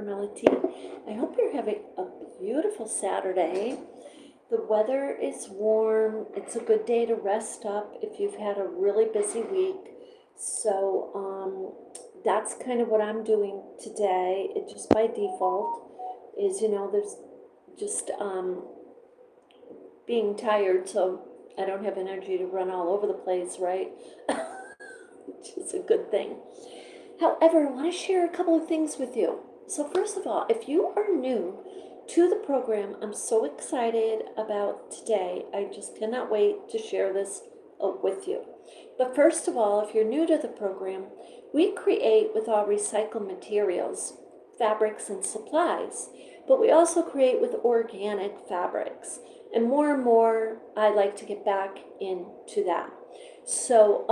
Carmella-T. I hope you're having a beautiful Saturday. The weather is warm. It's a good day to rest up if you've had a really busy week. So that's kind of what I'm doing today. It just by default is, there's just being tired, so I don't have energy to run all over the place, right? Which is a good thing. However, I want to share a couple of things with you. So first of all, if you are new to the program, I'm so excited about today. I just cannot wait to share this with you. But first of all, if you're new to the program, we create with all recycled materials, fabrics and supplies, but we also create with organic fabrics. And more, I like to get back into that. So,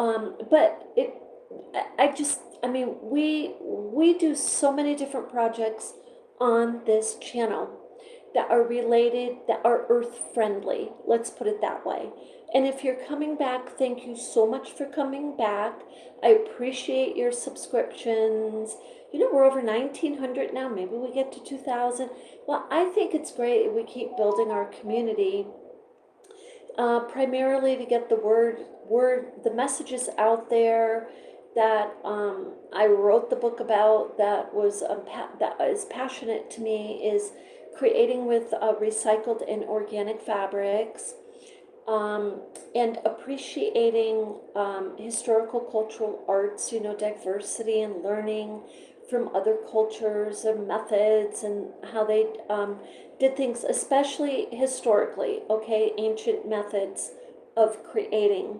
we do so many different projects on this channel that are related, that are earth friendly. Let's put it that way. And if you're coming back, thank you so much for coming back. I appreciate your subscriptions. We're over 1,900 now. Maybe we get to 2,000. Well, I think it's great if we keep building our community, primarily to get the messages out there that I wrote the book about, that is passionate to me, is creating with recycled and organic fabrics, and appreciating historical cultural arts, diversity and learning from other cultures and methods and how they did things, especially historically, okay, ancient methods of creating.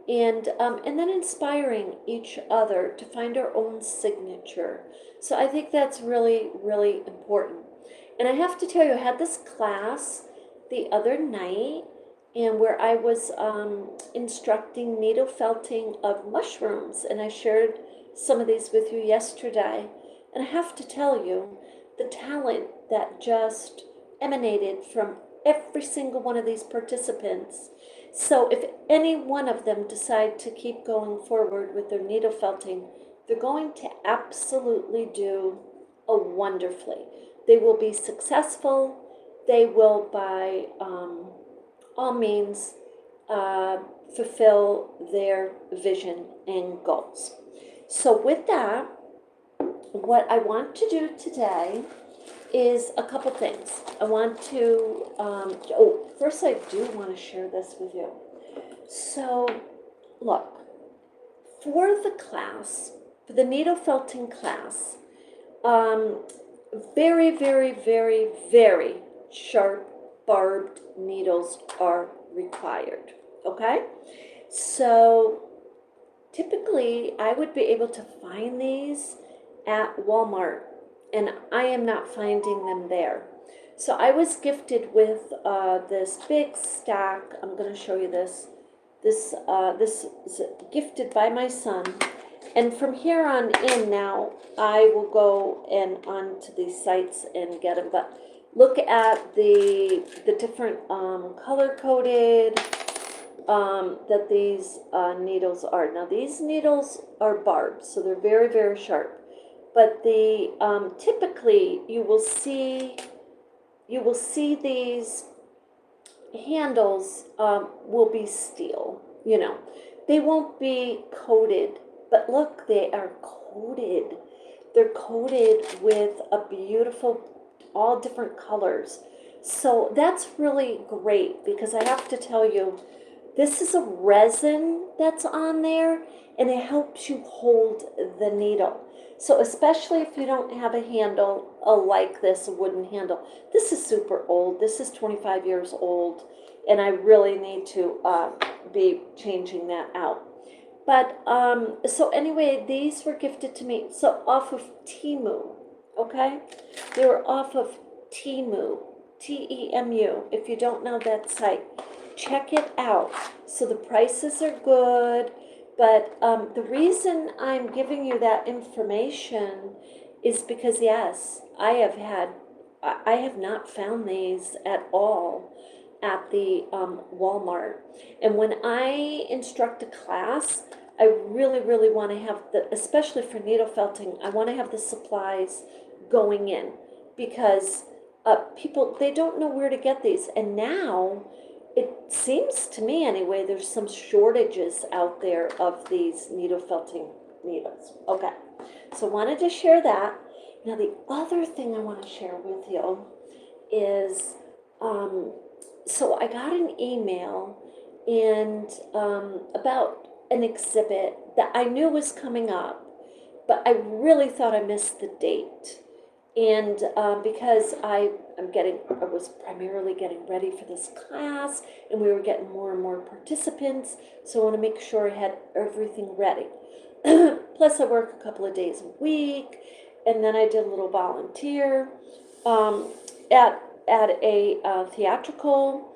And then inspiring each other to find our own signature. So I think that's really, really important. And I have to tell you, I had this class the other night, and where I was instructing needle felting of mushrooms, and I shared some of these with you yesterday. And I have to tell you, the talent that just emanated from every single one of these participants. So if any one of them decide to keep going forward with their needle felting, they're going to absolutely do wonderfully. They will be successful. They will, by all means, fulfill their vision and goals. So with that, what I want to do today is a couple things. I want to, first I do want to share this with you. So, look, for the class, for the needle felting class, very, very, very, very sharp barbed needles are required, okay? So, typically, I would be able to find these at Walmart, and I am not finding them there. So I was gifted with this big stack. I'm going to show you this. This is gifted by my son. And from here on in now, I will go and onto these sites and get them. But look at the different color-coded that these needles are. Now these needles are barbed, so they're very, very sharp. But the typically you will see these handles will be steel. They won't be coated, but look, they are coated. They're coated with a beautiful, all different colors. So that's really great, because I have to tell you, this is a resin that's on there, and it helps you hold the needle. So especially if you don't have a handle like this, a wooden handle. This is super old. This is 25 years old, and I really need to be changing that out. But, so anyway, these were gifted to me. So off of Temu, okay? They were off of Temu, T-E-M-U. If you don't know that site, check it out. So the prices are good. But the reason I'm giving you that information is because, yes, I have not found these at all at the Walmart. And when I instruct a class, I really, really want to have especially for needle felting, I want to have the supplies going in, because people, they don't know where to get these. And now, it seems to me anyway, there's some shortages out there of these needle felting needles. Okay, so wanted to share that. Now the other thing I want to share with you is, so I got an email and about an exhibit that I knew was coming up, but I really thought I missed the date. And because I was primarily getting ready for this class, and we were getting more and more participants, so I want to make sure I had everything ready. Plus, I work a couple of days a week, and then I did a little volunteer at a theatrical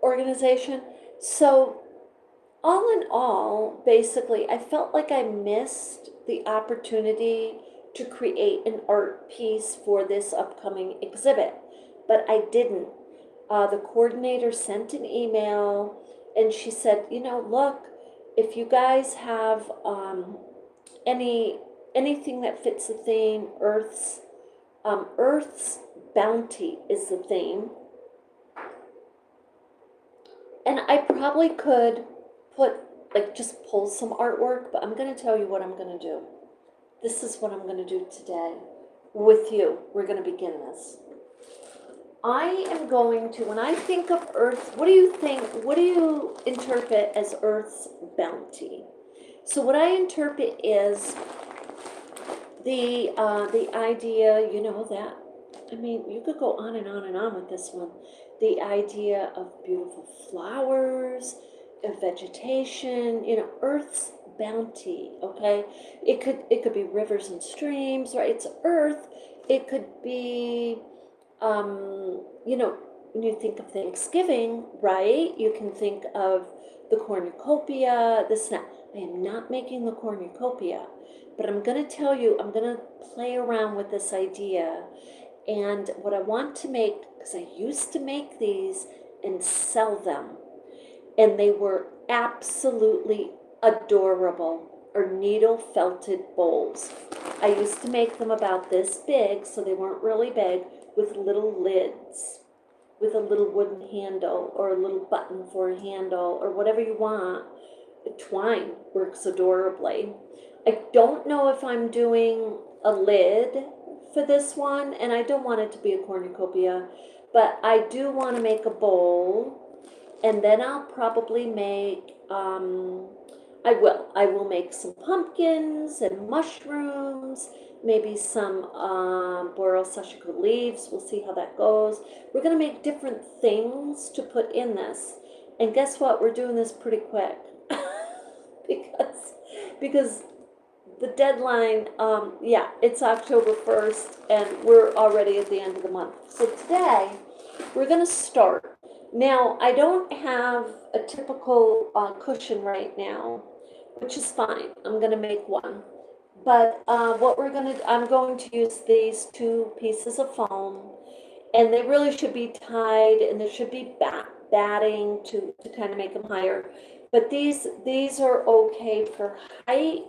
organization. So all in all, basically, I felt like I missed the opportunity to create an art piece for this upcoming exhibit, but I didn't. The coordinator sent an email, and she said, look, if you guys have anything that fits the theme, Earth's bounty is the theme, and I probably could just pull some artwork, but I'm going to tell you what I'm going to do. This is what I'm going to do today with you. We're going to begin this. I am going to, when I think of Earth, what do you interpret as Earth's bounty? So what I interpret is the idea, that, you could go on and on and on with this one. The idea of beautiful flowers, of vegetation, Earth's bounty, okay? It could be rivers and streams, right? It's Earth. It could be, when you think of Thanksgiving, right? You can think of the cornucopia, the snack. I am not making the cornucopia, but I'm going to tell you, I'm going to play around with this idea. And what I want to make, because I used to make these and sell them, and they were absolutely adorable, or needle felted bowls. I used to make them about this big, so they weren't really big, with little lids, with a little wooden handle, or a little button for a handle, or whatever you want. Twine works adorably. I don't know if I'm doing a lid for this one, and I don't want it to be a cornucopia, but I do want to make a bowl, and then I'll probably make, I will make some pumpkins and mushrooms, maybe some borosashiko leaves. We'll see how that goes. We're going to make different things to put in this. And guess what? We're doing this pretty quick. because the deadline, it's October 1st, and we're already at the end of the month. So today, we're going to start. Now, I don't have a typical cushion right now, which is fine. I'm going to make one. But I'm going to use these two pieces of foam, and they really should be tied, and there should be batting to kind of make them higher. But these are okay for height.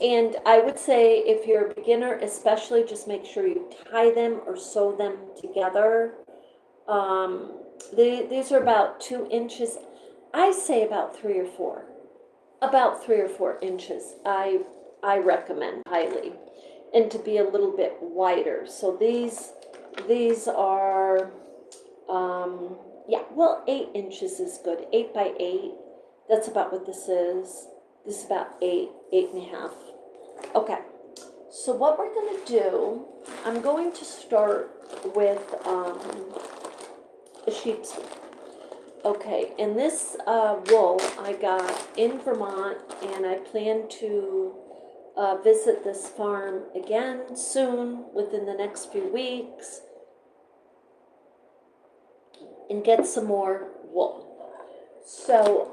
And I would say if you're a beginner, especially, just make sure you tie them or sew them together. These are about 2 inches. I say about 3 or 4. About 3 or 4 inches. I recommend highly, and to be a little bit wider. So these are 8 inches is good. 8 by 8. That's about what this is. This is about 8 and a half. Okay. So what we're going to do, I'm going to start with a sheep's wool. Okay, and this wool I got in Vermont, and I plan to visit this farm again soon, within the next few weeks, and get some more wool. So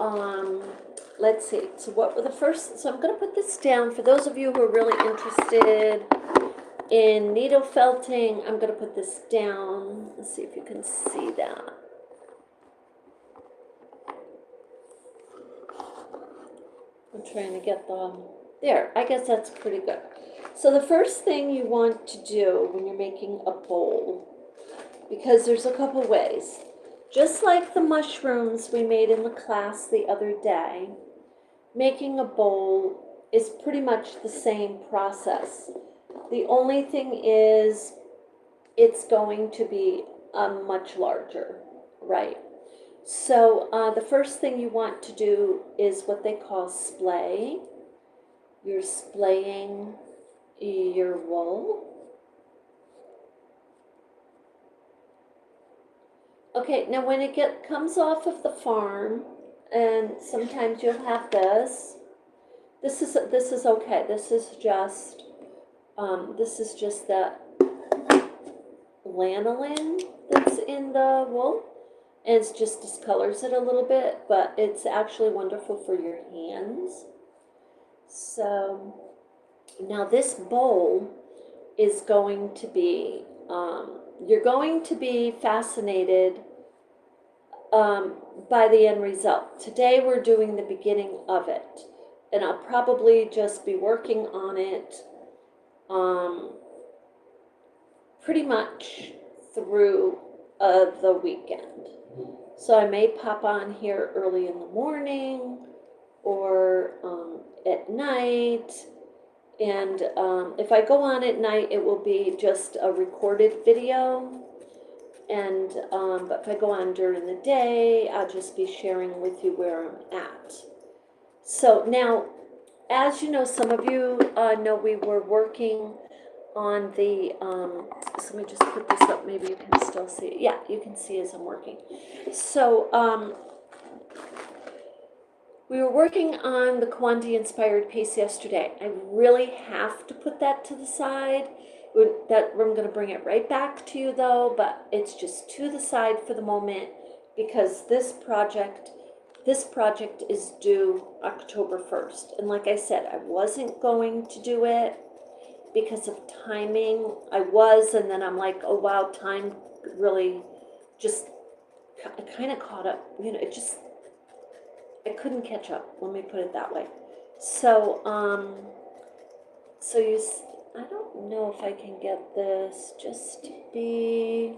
let's see. So what were the first? So I'm going to put this down for those of you who are really interested in needle felting. I'm going to put this down. Let's see if you can see that. I'm trying to get the, There, I guess that's pretty good. So the first thing you want to do when you're making a bowl, because there's a couple ways. Just like the mushrooms we made in the class the other day, making a bowl is pretty much the same process. The only thing is it's going to be much larger, right? So the first thing you want to do is what they call splay. You're splaying your wool. Okay, now when it comes off of the farm, and sometimes you'll have this. This is okay. This is just that lanolin that's in the wool, and it just discolors it a little bit, but it's actually wonderful for your hands. So now this bowl is going to be, you're going to be fascinated by the end result. Today we're doing the beginning of it, and I'll probably just be working on it pretty much through the weekend. So I may pop on here early in the morning or at night. And if I go on at night, it will be just a recorded video. And but if I go on during the day, I'll just be sharing with you where I'm at. So now, as you know, some of you know we were working on the, so let me just put this up, maybe you can still see it. Yeah, you can see as I'm working. So we were working on the Kwanti-inspired piece yesterday. I really have to put that to the side. I'm going to bring it right back to you though, but it's just to the side for the moment because this project is due October 1st. And like I said, I wasn't going to do it because of timing. I was, and then I'm like, oh wow, time really just kind of caught up. You know, I couldn't catch up. Let me put it that way. So, I don't know if I can get this just to be,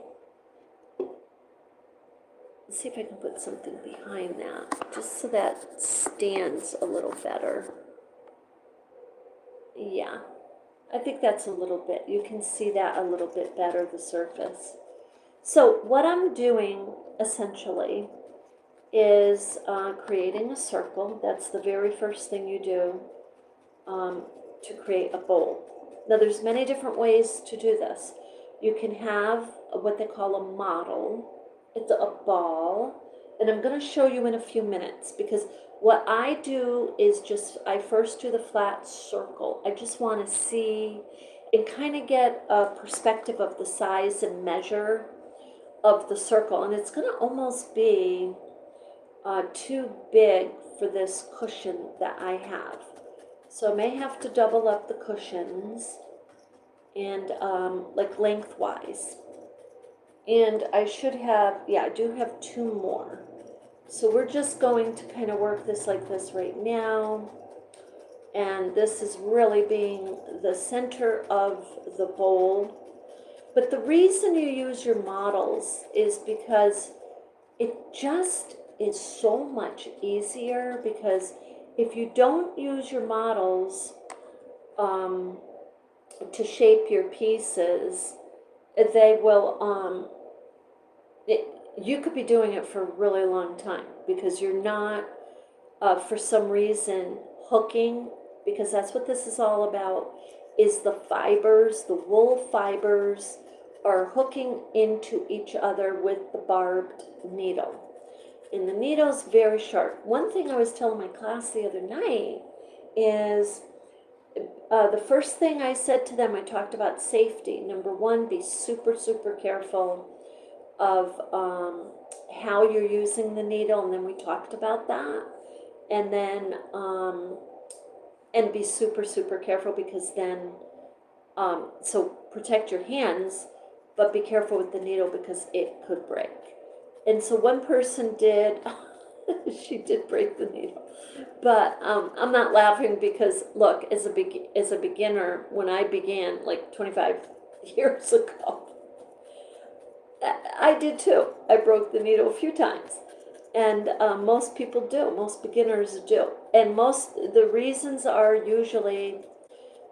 let's see if I can put something behind that, just so that stands a little better. Yeah, I think that's a little bit, you can see that a little bit better, the surface. So what I'm doing essentially is creating a circle. That's the very first thing you do to create a bowl. Now there's many different ways to do this. You can have what they call a model. It's a ball, and I'm going to show you in a few minutes because what I do is I first do the flat circle. I just want to see and kind of get a perspective of the size and measure of the circle, and it's going to almost be too big for this cushion that I have. So I may have to double up the cushions and like lengthwise. And I should have, yeah, I do have 2 more. So we're just going to kind of work this like this right now. And this is really being the center of the bowl. But the reason you use your models is because it just is so much easier, because if you don't use your models to shape your pieces, they will, you could be doing it for a really long time because you're not, for some reason, hooking, because that's what this is all about, is the fibers, the wool fibers are hooking into each other with the barbed needle. And the needle's very sharp. One thing I was telling my class the other night is the first thing I said to them, I talked about safety. Number 1, be super, super careful of how you're using the needle, and then we talked about that. And then, and be super, super careful, because then, so protect your hands, but be careful with the needle because it could break. And so one person did, She did break the needle. But I'm not laughing because, look, as a beginner, when I began like 25 years ago, I did too. I broke the needle a few times. And most people do, most beginners do. And the reasons are usually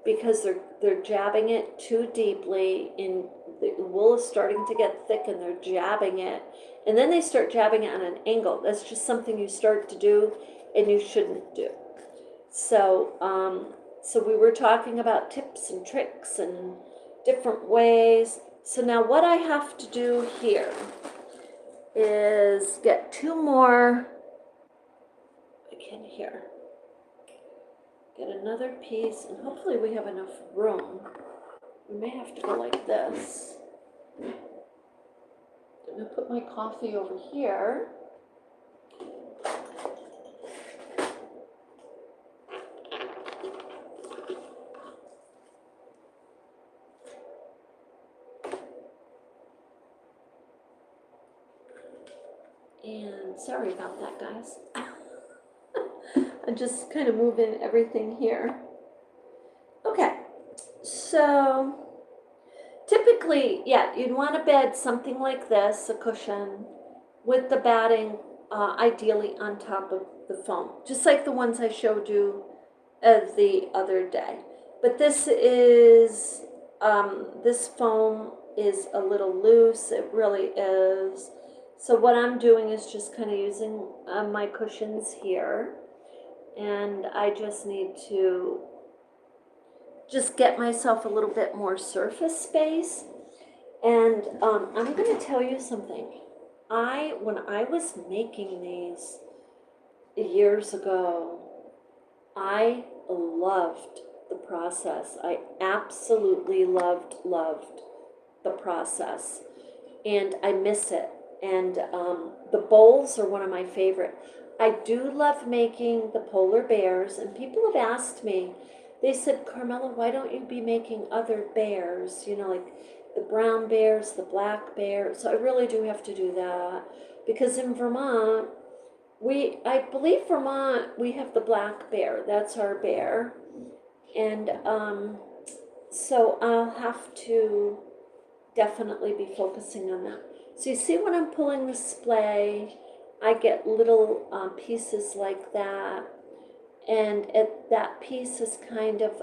because they're jabbing it too deeply, and the wool is starting to get thick and they're jabbing it. And then they start jabbing it on an angle. That's just something you start to do and you shouldn't do. So we were talking about tips and tricks and different ways. So now what I have to do here is get two more, I can't hear, get another piece, and hopefully we have enough room. We may have to go like this. I'm gonna put my coffee over here. And sorry about that, guys. I'm just kind of moving everything here. Okay, so typically, yeah, you'd want to bed something like this, a cushion, with the batting ideally on top of the foam, just like the ones I showed you the other day. But this foam is a little loose, it really is. So what I'm doing is just kind of using my cushions here, and I just need to just get myself a little bit more surface space. And I'm going to tell you something. When I was making these years ago, I loved the process. I absolutely loved the process, and I miss it. And the bowls are one of my favorite. I do love making the polar bears, and people have asked me, they said, Carmella, why don't you be making other bears? You know, like the brown bears, the black bears. So I really do have to do that, because in Vermont, I believe Vermont, we have the black bear. That's our bear. And so I'll have to definitely be focusing on that. So you see when I'm pulling the splay, I get little pieces like that. And that piece is kind of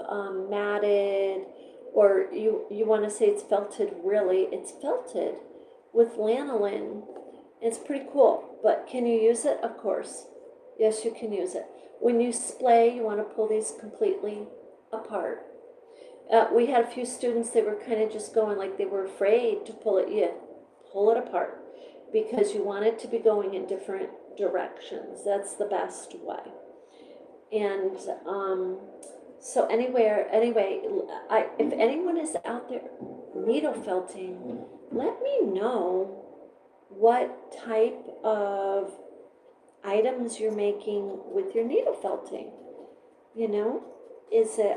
matted, or you want to say it's felted. Really, it's felted with lanolin. It's pretty cool. But can you use it? Of course. Yes, you can use it. When you splay, you want to pull these completely apart. We had a few students, they were kind of just going like they were afraid to pull it. Yeah, pull it apart, because you want it to be going in different directions. That's the best way. And so anyway, if anyone is out there needle felting, let me know what type of items you're making with your needle felting. You know,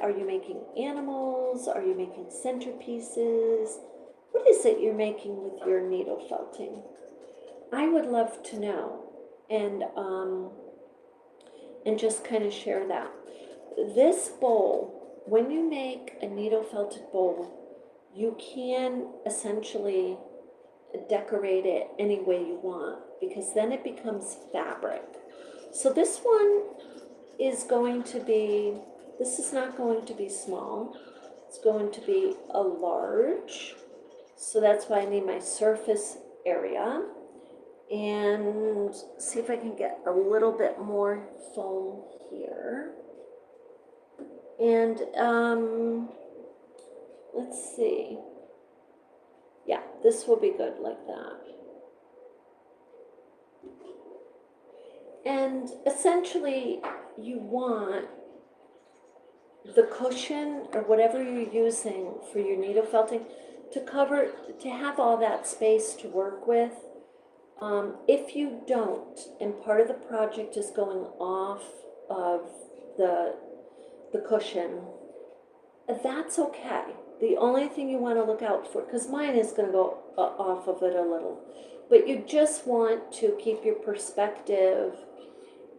are you making animals? Are you making centerpieces? What is it you're making with your needle felting? I would love to know, and just kind of share that. This bowl, when you make a needle felted bowl, you can essentially decorate it any way you want, because then it becomes fabric. So this one is going to be, this is not going to be small, it's going to be a large. So that's why I need my surface area. And see if I can get a little bit more foam here. And let's see. Yeah, this will be good like that. And essentially, you want the cushion or whatever you're using for your needle felting to have all that space to work with. If you don't, and part of the project is going off of the cushion, that's okay. The only thing you want to look out for, because mine is going to go off of it a little, but you just want to keep your perspective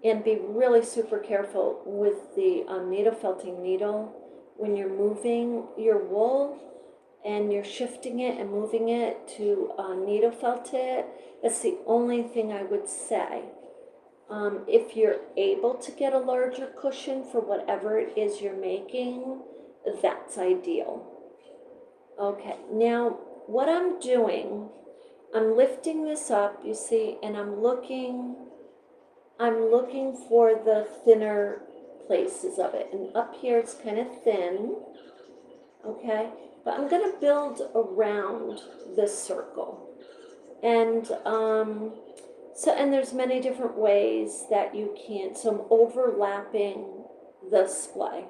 and be really super careful with the needle felting needle when you're moving your wool and you're shifting it and moving it to needle felt it. That's the only thing I would say. If you're able to get a larger cushion for whatever it is you're making, that's ideal. Okay, now what I'm doing, I'm lifting this up, you see, and I'm looking for the thinner places of it. And up here it's kind of thin, okay? But I'm gonna build around this circle. And and there's many different ways that you can, so I'm overlapping the splay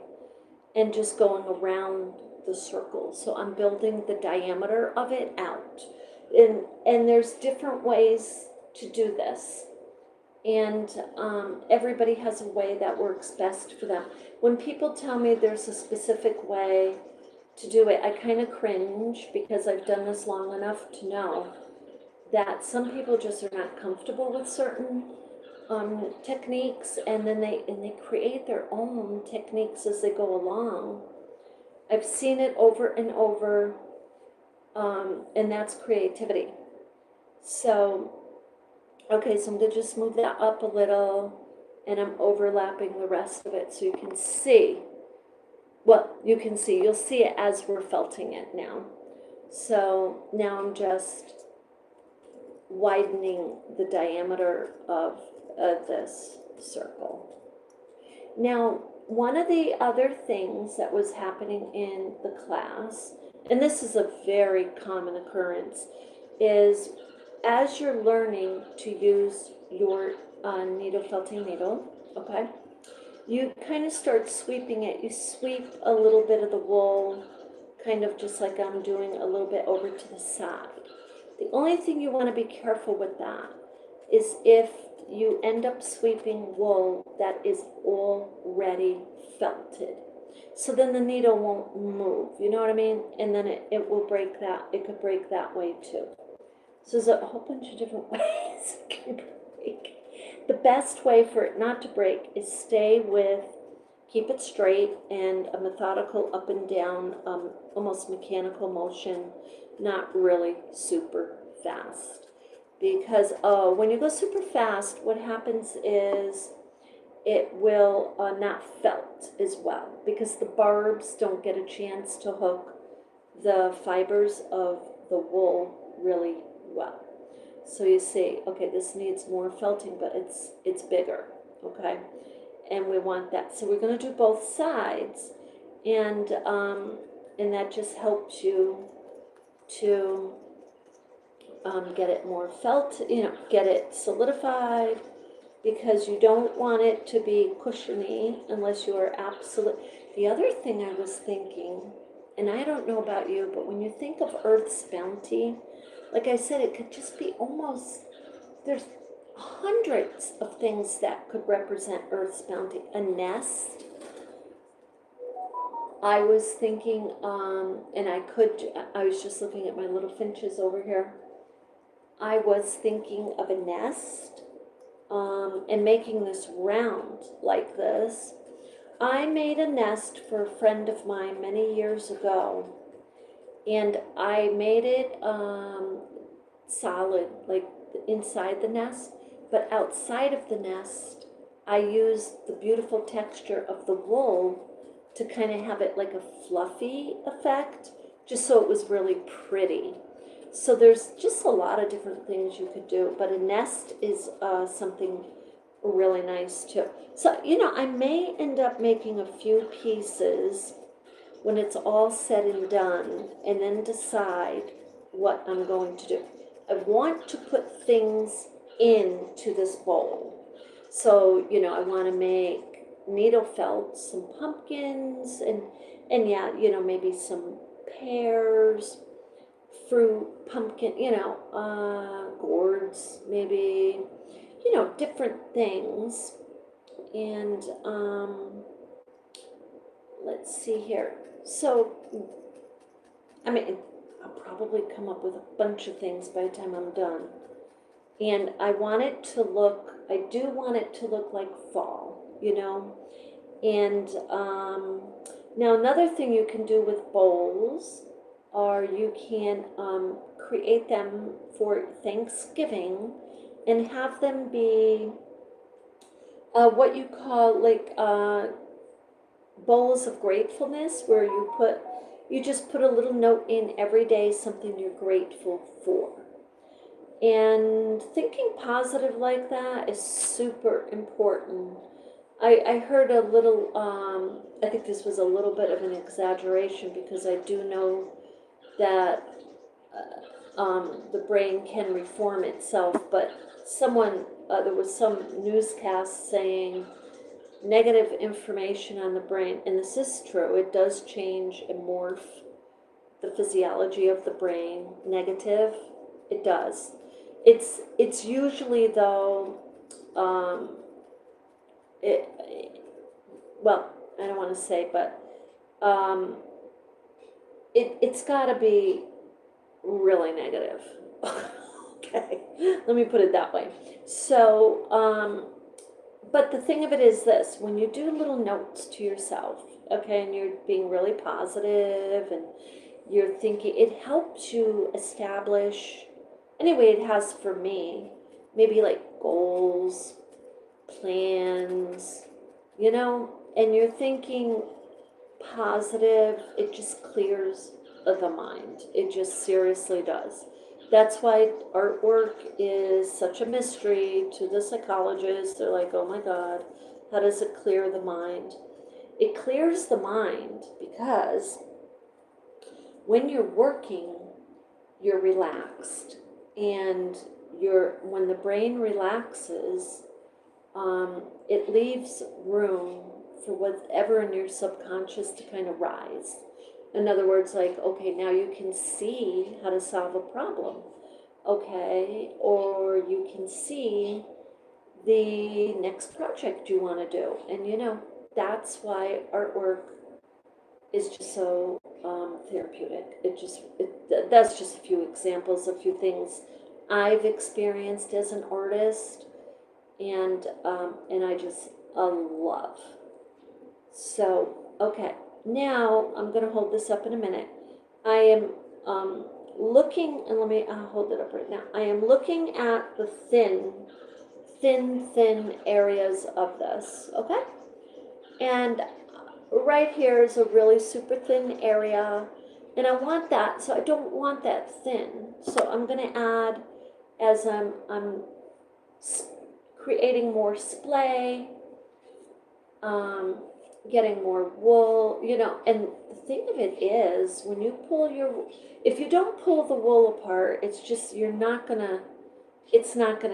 and just going around the circle. So I'm building the diameter of it out. And there's different ways to do this. And everybody has a way that works best for them. When people tell me there's a specific way to do it, I kind of cringe because I've done this long enough to know that some people just are not comfortable with certain techniques, and then they create their own techniques as they go along. I've seen it over and over, and that's creativity. So, okay, so I'm going to just move that up a little, and I'm overlapping the rest of it so you can see. Well, you'll see it as we're felting it now. So now I'm just widening the diameter of this circle. Now, one of the other things that was happening in the class, and this is a very common occurrence, is as you're learning to use your needle felting needle, okay, you kind of start sweeping it. You sweep a little bit of the wool, kind of just like I'm doing, a little bit over to the side. The only thing you want to be careful with that is if you end up sweeping wool that is already felted. So then the needle won't move, you know what I mean? And then it will break that, it could break that way too. So there's a whole bunch of different ways it can break. The best way for it not to break is keep it straight and a methodical up and down, almost mechanical motion, not really super fast. Because when you go super fast, what happens is it will not felt as well, because the barbs don't get a chance to hook the fibers of the wool really well. So you see, okay, this needs more felting, but it's bigger, okay? And we want that. So we're going to do both sides, and that just helps you to get it more felt, get it solidified, because you don't want it to be cushiony unless you are absolute. The other thing I was thinking, and I don't know about you, but when you think of Earth's bounty, like I said, it could just be almost, there's hundreds of things that could represent Earth's bounty. A nest. I was thinking, and I was just looking at my little finches over here. I was thinking of a nest, and making this round like this. I made a nest for a friend of mine many years ago, and I made it solid, like inside the nest, but outside of the nest, I used the beautiful texture of the wool to kind of have it like a fluffy effect, just so it was really pretty. So there's just a lot of different things you could do, but a nest is something really nice too. So, I may end up making a few pieces when it's all said and done, and then decide what I'm going to do. I want to put things into this bowl. So, I want to make needle felt some pumpkins, and yeah, maybe some pears, fruit, pumpkin, gourds, maybe, different things. And let's see here. So I mean, I'll probably come up with a bunch of things by the time I'm done. And I want it to look, I do want it to look like fall, you know? And now another thing you can do with bowls are you can create them for Thanksgiving and have them be what you call like bowls of gratefulness, where you just put a little note in every day, something you're grateful for. And thinking positive like that is super important. I heard a little, I think this was a little bit of an exaggeration, because I do know that the brain can reform itself, but there was some newscast saying negative information on the brain, and this is true, it does change and morph the physiology of the brain. Negative, it does. It's usually, though, well, I don't want to say, but it's got to be really negative. Okay, let me put it that way. So, but the thing of it is this: when you do little notes to yourself, okay, and you're being really positive and you're thinking, it helps you establish, anyway, it has for me, maybe like goals, plans, you know, and you're thinking positive, it just clears the mind. It just seriously does. That's why artwork is such a mystery to the psychologists. They're like, oh my God, how does it clear the mind? It clears the mind because when you're working, you're relaxed. And when the brain relaxes, it leaves room for whatever in your subconscious to kind of rise. In other words, like, okay, now you can see how to solve a problem, okay? Or you can see the next project you want to do. And, you know, that's why artwork is just so therapeutic. That's just a few examples, a few things I've experienced as an artist, and I just love. So, okay, now I'm going to hold this up in a minute. I am looking, and let me hold it up right now. I am looking at the thin areas of this, okay? And right here is a really super thin area, and I want that, so I don't want that thin. So I'm going to add, as I'm creating more splay, getting more wool, you know. And the thing of it is, when you if you don't pull the wool apart, it's not gonna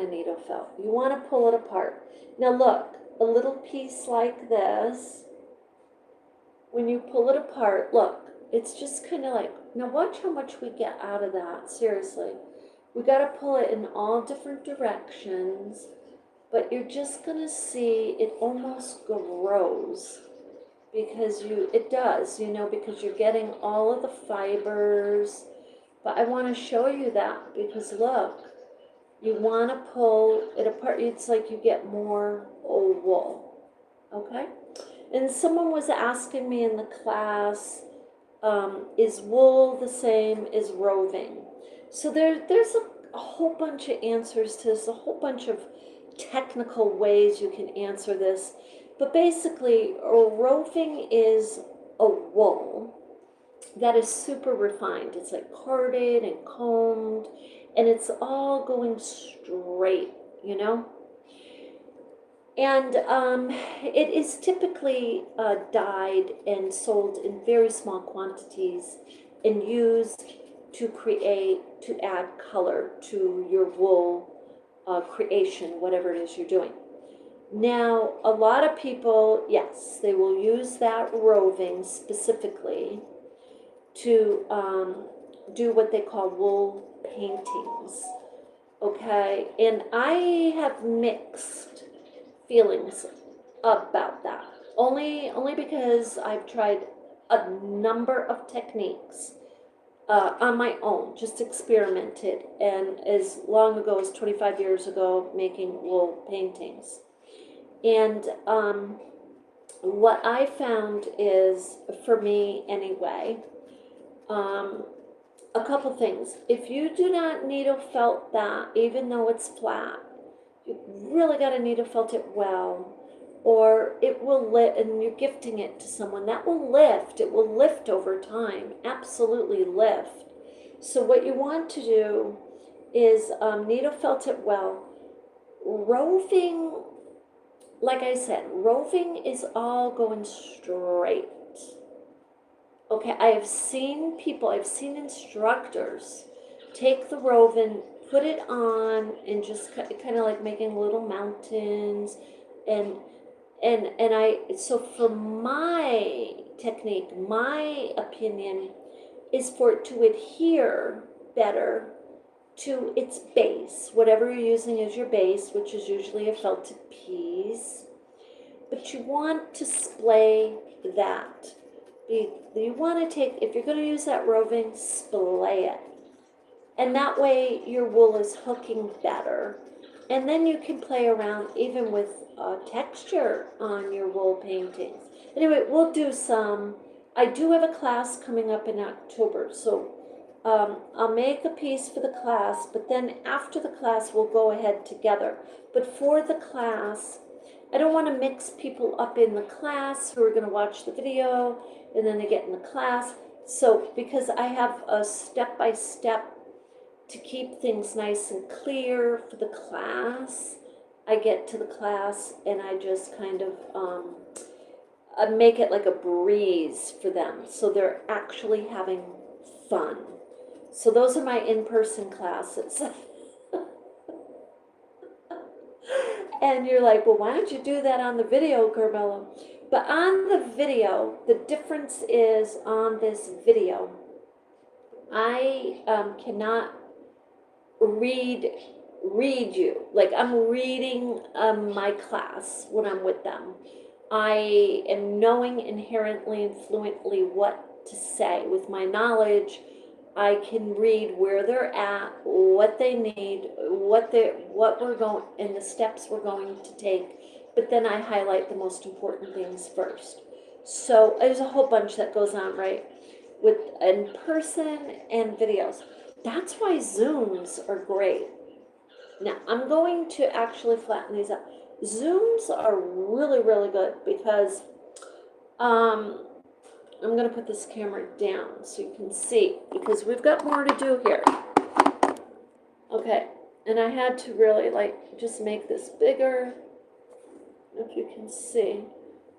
needle felt. You want to pull it apart. Now look, a little piece like this, when you pull it apart, look, it's just kind of like, now watch how much we get out of that, seriously. We got to pull it in all different directions, but you're just going to see it almost grows, because it does, you know, because you're getting all of the fibers. But I want to show you that, because look, you want to pull it apart. It's like you get more wool, okay? And someone was asking me in the class, is wool the same as roving? So there's a whole bunch of answers to this, a whole bunch of technical ways you can answer this. But basically, roving is a wool that is super refined. It's like carded and combed, and it's all going straight, you know? And it is typically dyed and sold in very small quantities and used to add color to your wool creation, whatever it is you're doing. Now, a lot of people, yes, they will use that roving specifically to do what they call wool paintings, okay? And I have mixed feelings about that, only because I've tried a number of techniques on my own, just experimented, and as long ago as 25 years ago, making wool paintings. And what I found is, for me anyway, a couple things. If you do not needle felt that, even though it's flat, you really got to needle felt it well, or it will lift, and you're gifting it to someone, that will lift. It will lift over time, absolutely lift. So what you want to do is needle felt it well. Roving, like I said, roving is all going straight. Okay, I have seen people, I've seen instructors take the roving, put it on, and just kind of like making little mountains, and so for my technique, my opinion is for it to adhere better to its base, whatever you're using as your base, which is usually a felted piece. But you want to splay that. You want to take, if you're going to use that roving, splay it. And that way your wool is hooking better. And then you can play around even with texture on your wool paintings. Anyway, we'll do some. I do have a class coming up in October, so I'll make a piece for the class, but then after the class we'll go ahead together. But for the class, I don't want to mix people up in the class who are going to watch the video and then they get in the class. So because I have a step-by-step to keep things nice and clear for the class, I get to the class and I just kind of I make it like a breeze for them, so they're actually having fun. So those are my in-person classes. And you're like, well, why don't you do that on the video, Carmella? But on the video, the difference is on this video, I cannot read you. Like I'm reading my class when I'm with them. I am knowing inherently and fluently what to say. With my knowledge, I can read where they're at, what they need, what we're going, and the steps we're going to take. But then I highlight the most important things first. So there's a whole bunch that goes on, right? With in person and videos. That's why Zooms are great. Now I'm going to actually flatten these up. Zooms are really, really good because I'm going to put this camera down so you can see, because we've got more to do here. Okay, and I had to really like just make this bigger, if you can see.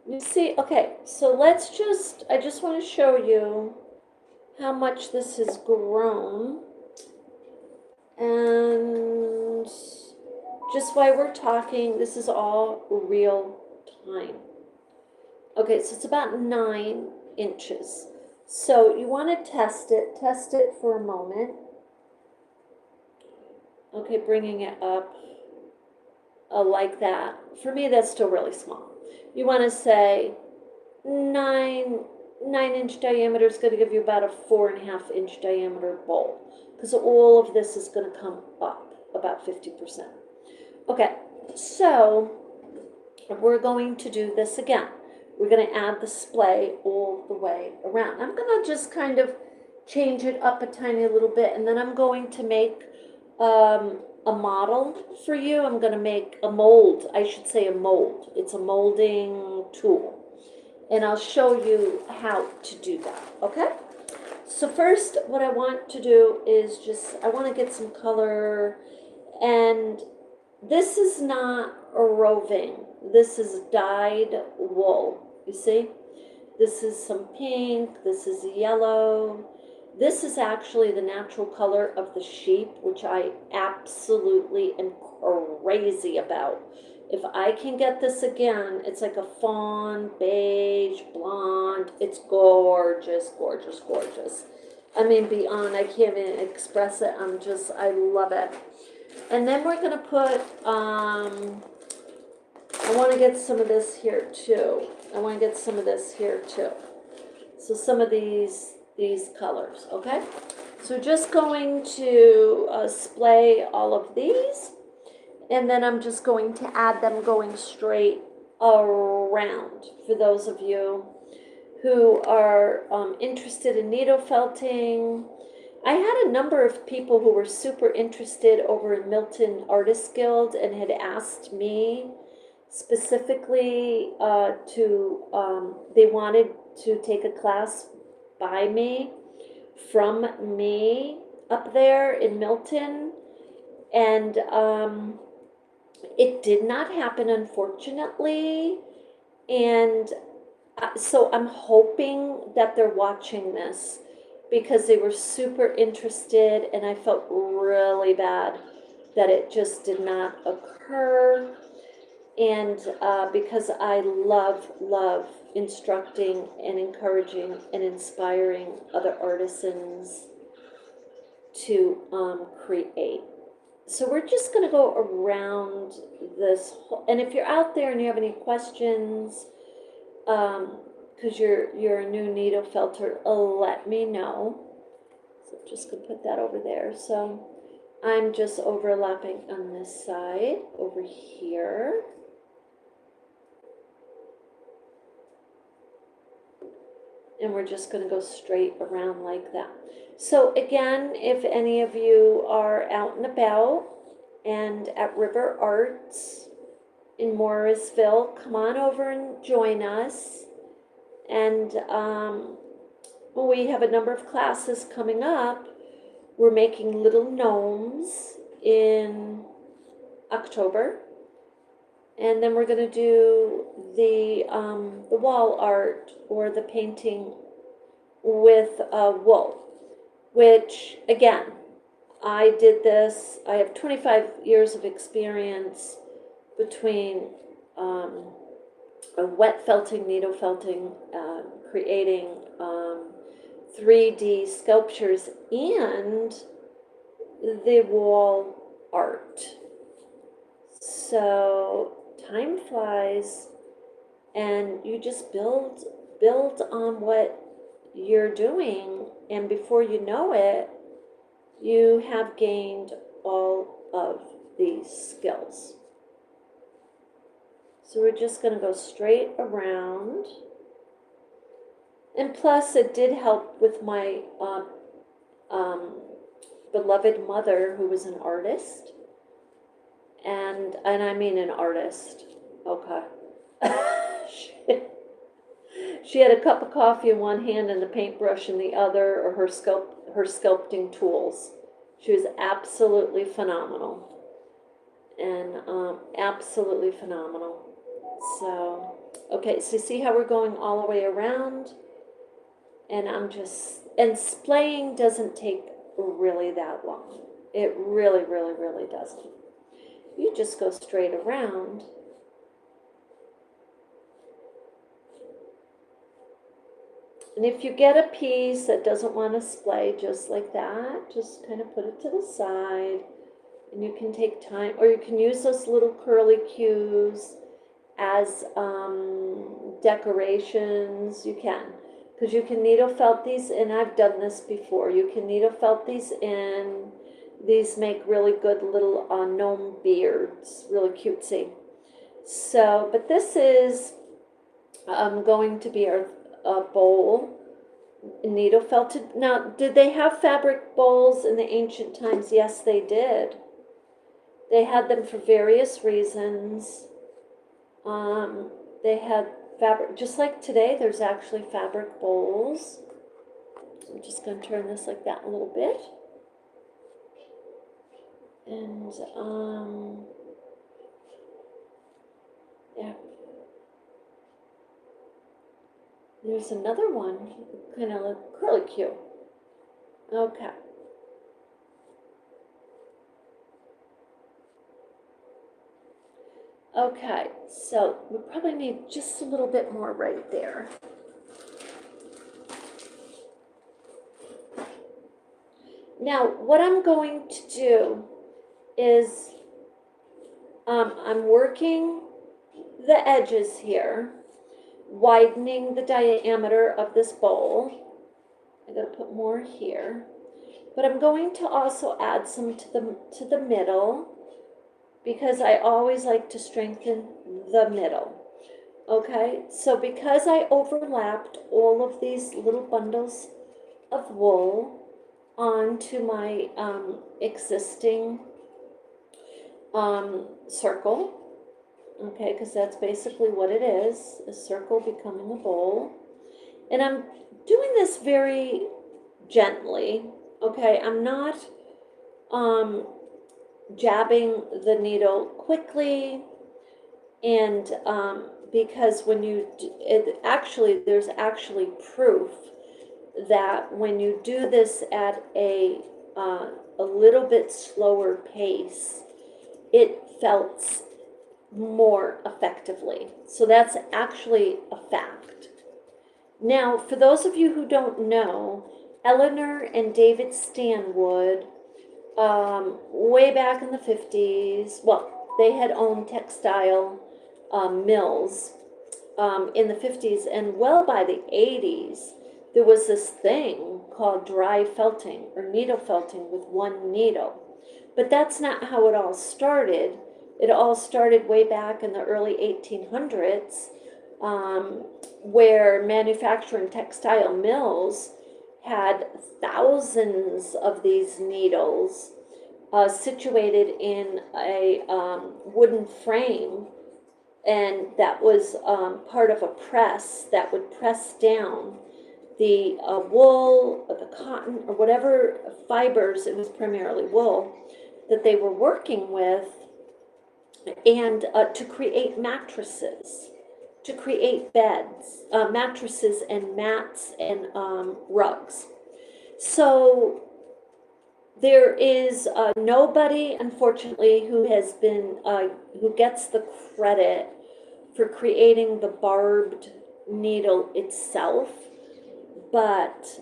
You see, okay, so I just want to show you how much this has grown. And just while we're talking, this is all real time. Okay, so it's about 9 inches. So you want to test it for a moment. Okay, bringing it up like that. For me, that's still really small. You want to say 9-inch diameter is going to give you about a 4.5-inch diameter bowl, because all of this is going to come up about 50%. Okay, so we're going to do this again. We're going to add the splay all the way around. I'm going to just kind of change it up a tiny little bit, and then I'm going to make a model for you. I'm going to make a mold. I should say a mold. It's a molding tool. And I'll show you how to do that, okay? So first, what I want to do is I want to get some color, and this is not a roving. This is dyed wool, you see? This is some pink, this is yellow. This is actually the natural color of the sheep, which I absolutely am crazy about. If I can get this again, it's like a fawn, beige, blonde. It's gorgeous, gorgeous, gorgeous. I mean, beyond, I can't even express it. I love it. And then we're going to put, I want to get some of this here too. So some of these colors, okay? So just going to splay all of these, and then I'm just going to add them going straight around for those of you who are interested in needle felting. I had a number of people who were super interested over in Milton Artist Guild and had asked me specifically they wanted to take a class by me, from me up there in Milton. And it did not happen, unfortunately. And so I'm hoping that they're watching this, because they were super interested, and I felt really bad that it just did not occur. And because I love instructing and encouraging and inspiring other artisans to create. So we're just going to go around this whole, and if you're out there and you have any questions, because you're a new needle felter, let me know. So I'm just going to put that over there. So I'm just overlapping on this side over here. And we're just going to go straight around like that. So again, if any of you are out and about and at River Arts in Morrisville, come on over and join us. And we have a number of classes coming up. We're making little gnomes in October. And then we're going to do the wall art, or the painting with wool, which, again, I did this. I have 25 years of experience between wet felting, needle felting, creating 3D sculptures, and the wall art. So time flies, and you just build on what you're doing, and before you know it, you have gained all of these skills. So we're just going to go straight around. And plus, it did help with my beloved mother, who was an artist. And I mean an artist, okay. She had a cup of coffee in one hand and a paintbrush in the other, or her sculpting tools. She was absolutely phenomenal, and absolutely phenomenal. So, okay, so you see how we're going all the way around, and and splaying doesn't take really that long. It really doesn't. You just go straight around. And if you get a piece that doesn't want to splay just like that, just kind of put it to the side. And you can take time, or you can use those little curly cues as decorations. You can, because you can needle felt these, and I've done this before. You can needle felt these in. These make really good little gnome beards, really cutesy. So, but this is going to be our bowl, needle felted. Now, did they have fabric bowls in the ancient times? Yes, they did. They had them for various reasons. They had fabric, just like today, there's actually fabric bowls. I'm just going to turn this like that a little bit. And, yeah. There's another one, kind of like curly cue. Okay. Okay, so we probably need just a little bit more right there. Now, what I'm going to do is I'm working the edges here, widening the diameter of this bowl. I'm going to put more here. but I'm going to also add some to the middle, because I always like to strengthen the middle. Okay, so because I overlapped all of these little bundles of wool onto my existing circle, okay, because that's basically what it is, a circle becoming a bowl. And I'm doing this very gently, okay? I'm not jabbing the needle quickly, and because when you there's actually proof that when you do this at a little bit slower pace, it felts more effectively. So that's actually a fact. Now, for those of you who don't know, Eleanor and David Stanwood, way back in the 50s, well, they had owned textile mills in the 50s, and well by the 80s, there was this thing called dry felting or needle felting with one needle. But that's not how it all started. It all started way back in the early 1800s, where manufacturing textile mills had thousands of these needles situated in a wooden frame, and that was part of a press that would press down the wool or the cotton or whatever fibers, it was primarily wool, that they were working with, and to create mattresses, to create beds, mattresses and mats and rugs. So there is nobody, unfortunately, who has been, who gets the credit for creating the barbed needle itself, but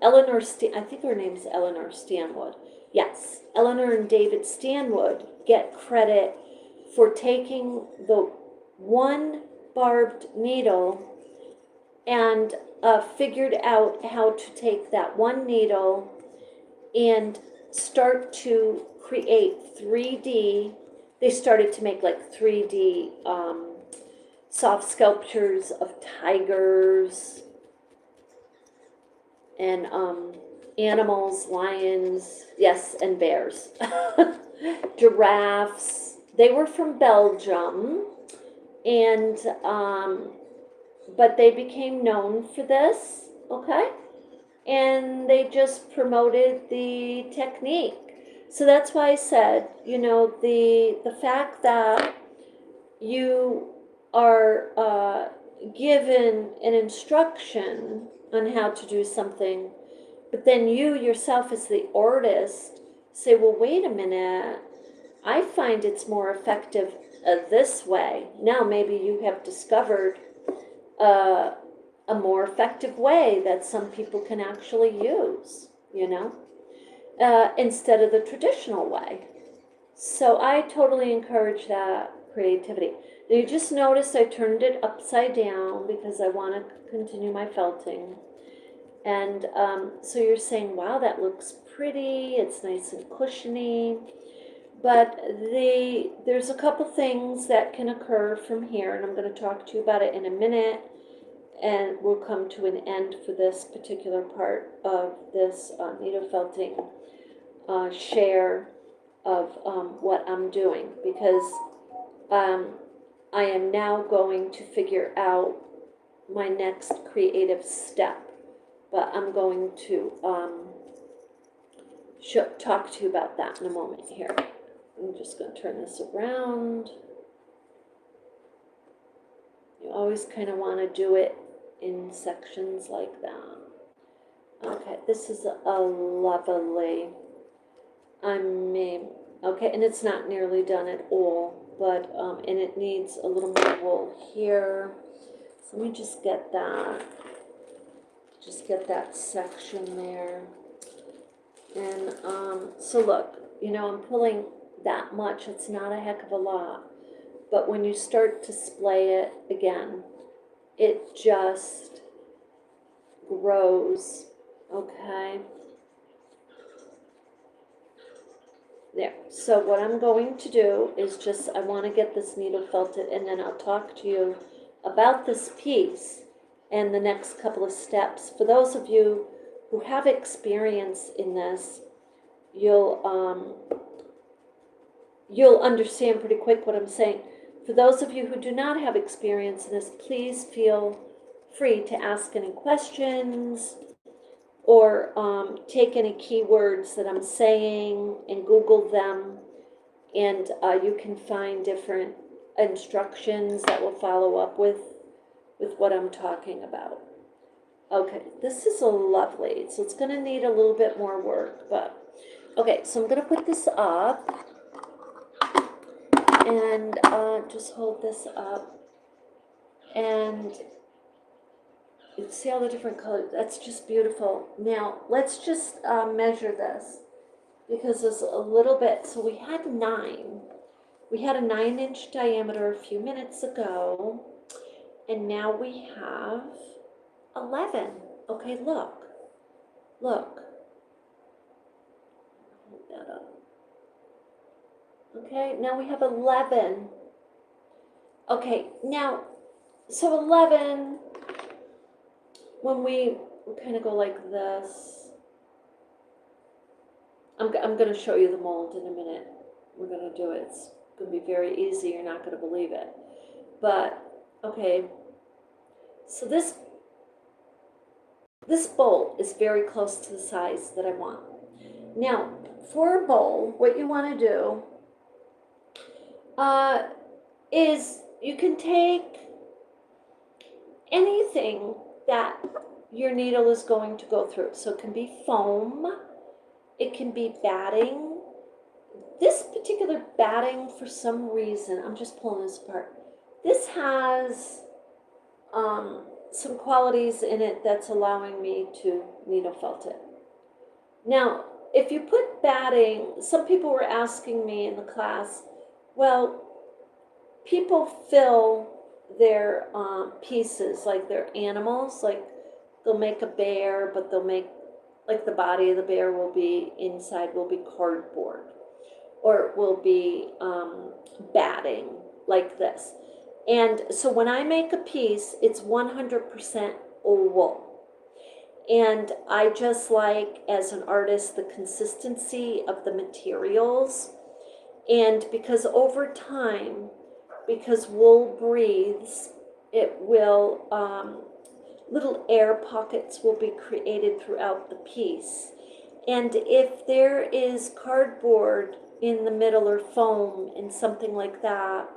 Eleanor, I think her name's Eleanor Stanwood. Yes, Eleanor and David Stanwood get credit for taking the one barbed needle and figured out how to take that one needle and start to create 3D. They started to make like 3D soft sculptures of tigers and animals, lions, yes, and bears, giraffes. They were from Belgium, and but they became known for this, okay? And they just promoted the technique. So that's why I said, you know, the fact that you are given an instruction on how to do something, but then you yourself as the artist say, well, wait a minute, I find it's more effective this way. Now maybe you have discovered a more effective way that some people can actually use, you know, instead of the traditional way. So I totally encourage that creativity. Now you just notice I turned it upside down because I want to continue my felting. And so you're saying, wow, that looks pretty, it's nice and cushiony. But there's a couple things that can occur from here, and I'm going to talk to you about it in a minute, and we'll come to an end for this particular part of this needle felting share of what I'm doing, because I am now going to figure out my next creative step, but I'm going to talk to you about that in a moment here. I'm just going to turn this around. You always kind of want to do it in sections like that. Okay, this is a lovely, okay, and it's not nearly done at all, but, and it needs a little more wool here. So let me just get that section there. And so look, you know, I'm pulling that much. It's not a heck of a lot, but when you start to splay it again, it just grows, okay? There. So what I'm going to do is just, I want to get this needle felted, and then I'll talk to you about this piece and the next couple of steps. For those of you who have experience in this, you'll understand pretty quick what I'm saying. For those of you who do not have experience in this, please feel free to ask any questions or take any keywords that I'm saying and Google them, and you can find different instructions that will follow up with what I'm talking about. Okay, this is lovely. So it's going to need a little bit more work, but okay, so I'm going to put this up and just hold this up, and see all the different colors. That's just beautiful. Now let's just measure this, because there's a little bit. So we had a 9-inch diameter a few minutes ago, and now we have 11. Okay, look, hold that up. Okay, now we have 11. Okay, now, so 11, when we kind of go like this, I'm going to show you the mold in a minute. We're going to do it. It's going to be very easy. You're not going to believe it. But, okay, so this bowl is very close to the size that I want. Now, for a bowl, what you want to do is you can take anything that your needle is going to go through. So it can be foam, it can be batting. This particular batting, for some reason, I'm just pulling this apart, this has some qualities in it that's allowing me to needle felt it. Now, if you put batting, some people were asking me in the class, well, people fill their pieces, like their animals, like they'll make a bear, but they'll make, like the body of the bear will be, inside will be cardboard, or it will be batting, like this. And so when I make a piece, it's 100% wool. And I just like, as an artist, the consistency of the materials. And because over time, because wool breathes, it will, little air pockets will be created throughout the piece. And if there is cardboard in the middle or foam and something like that,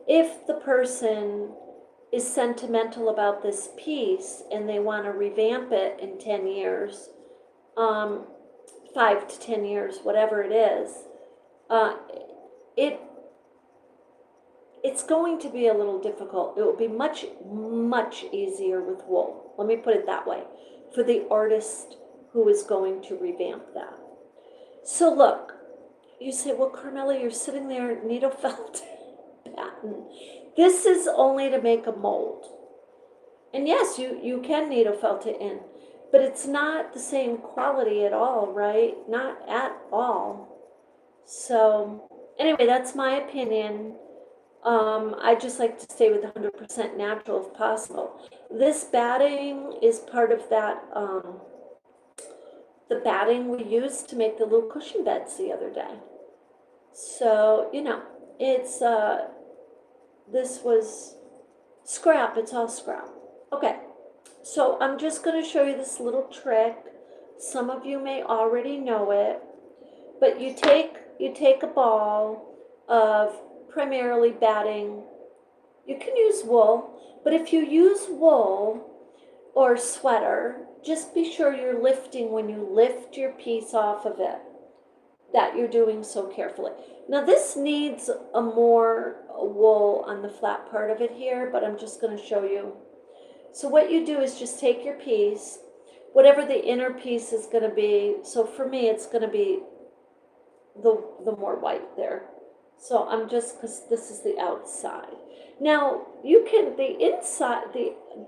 if the person is sentimental about this piece and they want to revamp it in 10 years, 5 to 10 years, whatever it is, it's going to be a little difficult. It will be much, much easier with wool. Let me put it that way, for the artist who is going to revamp that. So look, you say, well, Carmella, you're sitting there needle felt pattern. This is only to make a mold. And yes, you can needle felt it in, but it's not the same quality at all, right? Not at all. So anyway, that's my opinion. I just like to stay with 100% natural if possible. This batting is part of that, the batting we used to make the little cushion beds the other day. So, you know, it's, this was scrap, it's all scrap. Okay, so I'm just going to show you this little trick. Some of you may already know it, but you take a ball of primarily batting. You can use wool, but if you use wool or sweater, just be sure you're lifting when you lift your piece off of it, that you're doing so carefully. Now this needs a more wool on the flat part of it here, but I'm just going to show you. So what you do is just take your piece, whatever the inner piece is going to be. So for me, it's going to be the more white there. So I'm just, because this is the outside. Now, you can, the inside,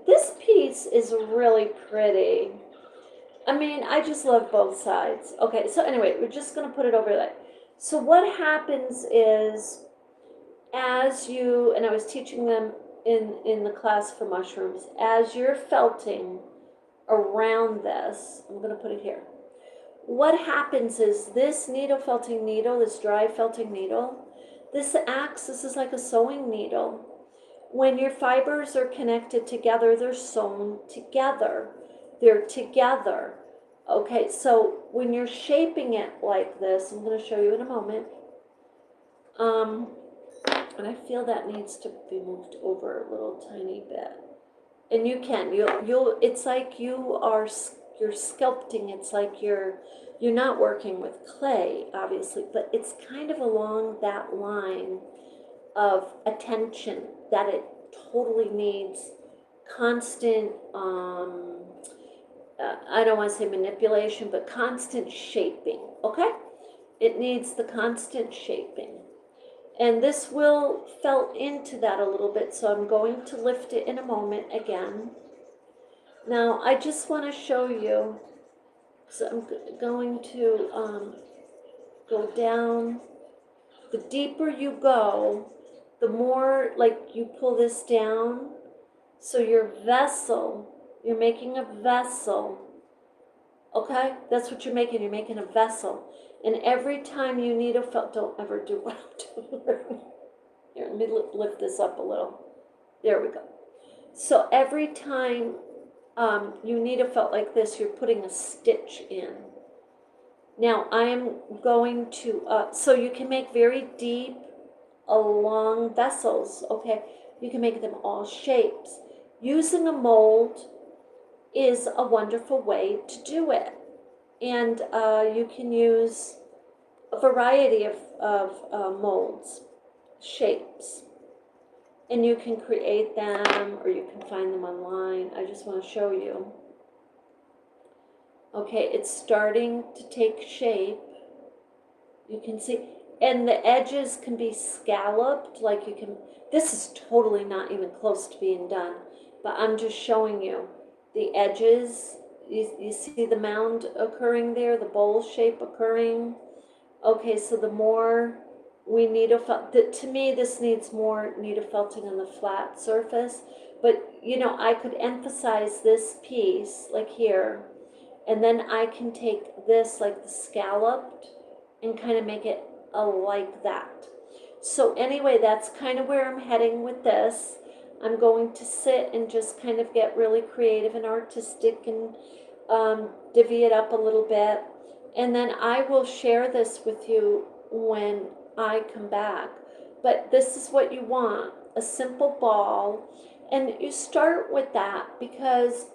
this piece is really pretty. I mean, I just love both sides. Okay, so anyway, we're just gonna put it over there. So what happens is, as you, and I was teaching them in the class for mushrooms, as you're felting around this, I'm gonna put it here. What happens is this needle felting needle, this dry felting needle, this is like a sewing needle. When your fibers are connected together, they're sewn together. They're together. Okay, so when you're shaping it like this, I'm going to show you in a moment. And I feel that needs to be moved over a little tiny bit. And you can, it's like you're sculpting. It's like you're not working with clay, obviously, but it's kind of along that line of attention that it totally needs constant, I don't want to say manipulation, but constant shaping, okay? It needs the constant shaping. And this will felt into that a little bit, so I'm going to lift it in a moment again. Now, I just want to show you, so I'm going to go down. The deeper you go, the more like you pull this down. So your vessel, you're making a vessel, okay? That's what you're making a vessel. And every time you need a felt, don't ever do what I'm doing. Here, let me lift this up a little. There we go. So every time you need a felt like this, you're putting a stitch in. Now I am going to, so you can make very deep, long vessels, okay? You can make them all shapes. Using a mold is a wonderful way to do it. And you can use a variety of molds, shapes. And you can create them or you can find them online. I just want to show you. Okay, it's starting to take shape. You can see, and the edges can be scalloped, like you can, this is totally not even close to being done, but I'm just showing you the edges. You see the mound occurring there, the bowl shape occurring. Okay, so the more we needle felt, to me this needs more needle felting on the flat surface, but you know, I could emphasize this piece like here, and then I can take this like the scalloped and kind of make it like that. So anyway, that's kind of where I'm heading with this. I'm going to sit and just kind of get really creative and artistic and divvy it up a little bit. And then I will share this with you when I come back. But this is what you want, a simple ball. And you start with that because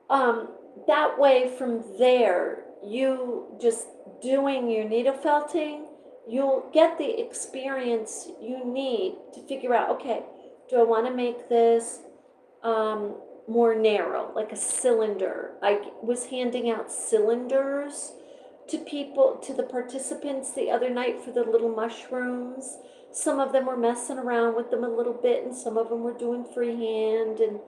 that way from there, you just doing your needle felting, you'll get the experience you need to figure out, okay, do I want to make this more narrow, like a cylinder? I was handing out cylinders to people, to the participants the other night for the little mushrooms. Some of them were messing around with them a little bit, and some of them were doing freehand, and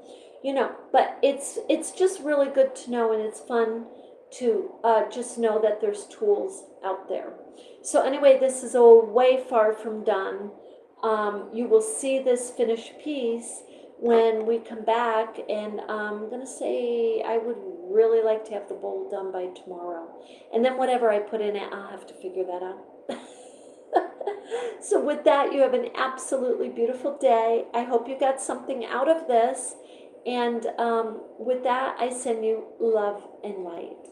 you know, but it's just really good to know, and it's fun to just know that there's tools out there. So anyway, this is all way far from done. You will see this finished piece when we come back, and I'm gonna say I would really like to have the bowl done by tomorrow, and then whatever I put in it, I'll have to figure that out. So with that, you have an absolutely beautiful day. I hope you got something out of this, and with that, I send you love and light.